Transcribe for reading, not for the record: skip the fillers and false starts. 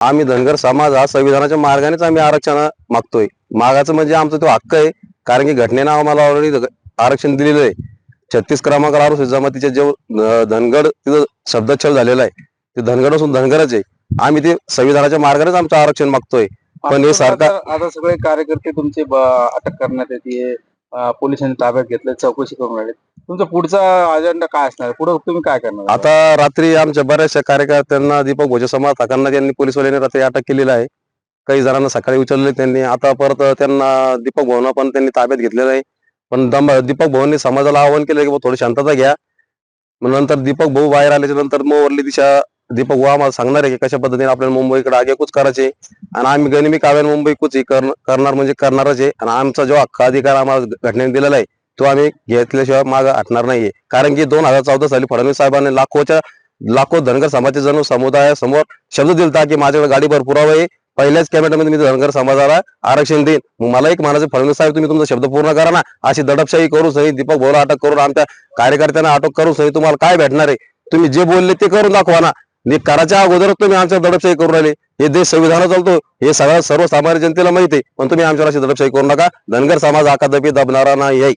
आम्ही धनगर समाज हा संविधानाच्या मार्गानेच आम्ही आरक्षण मागतोय. मागाचं म्हणजे आमचा तो हक्क आहे, कारण की घटनेनं आम्हाला ऑलरेडी आरक्षण दिलेलं आहे. 36 क्रमांकावर अनुसूचित जमातीचे जे धनगर तिथं शब्दच्छल झालेला आहे, ते धनगर असून धनगरच आहे. आम्ही ते संविधानाच्या मार्गानेच आमचं आरक्षण मागतोय. पण हे सरकार आता सगळे कार्यकर्ते तुमचे अटक करण्यात येते, पोलिसांनी ताब्यात घेतलं, चौकशी करून राहिले. तुमचा पुढचा अजेंडा काय असणार? पुढे तुम्ही काय करणार? आता रात्री आमच्या बऱ्याचशा कार्यकर्त्यांना दीपक भोजे समर्थकांना त्यांनी पोलिसवाल्यांनी रात्री अटक केलेलं आहे. काही जणांना सकाळी उचलले त्यांनी. आता परत त्यांना दीपक भवन पण त्यांनी ताब्यात घेतलेलं आहे. पण दीपक भवननी समाजाला आवाहन केलं की थोडी शांतता घ्या. मग नंतर दीपक भाऊ बाहेर आल्याच्या नंतर मग वरली दिशा दीपक भाऊ आम्हाला सांगणार आहे की कशा पद्धतीने आपल्याला मुंबईकडे आगेकूच करायचे, आणि आम्ही गनिमी काव्याने मुंबईकूच करणार म्हणजे करणारच आहे. आणि आमचा जो हक्क अधिकार आम्हाला घटनेने दिलेला आहे तो आम्ही घेतल्याशिवाय मागे हटणार नाहीये. कारण की 2014 साली फडणवीस साहेबांनी लाखो धनगर समाजाचे जण समुदायासमोर शब्द दिलता की माझ्याकडे गाडीभर पुरावा आहे, पहिल्याच कॅबिनेटमध्ये मी धनगर समाजाला आरक्षण देईन. मला एक म्हणायचं, फडणवीस साहेब तुम्ही तुमचा शब्द पूर्ण करा ना. अशी दडपशाही करू सही दीपक भाऊला अटक करून आमच्या कार्यकर्त्यांना अटक करू सही तुम्हाला काय भेटणार आहे? तुम्ही जे बोलले ते करून दाखवा ना. कराच्या अगोदरच तुम्ही आमच्या दडपशाही करू राहिले. हे देश संविधान चालतो, हे सगळ्या सर्वसामान्य जनतेला माहिती आहे, पण तुम्ही आमच्यावर अशी दडपशाही करू नका. धनगर समाज हा कदापि दबणारा नाही आहे.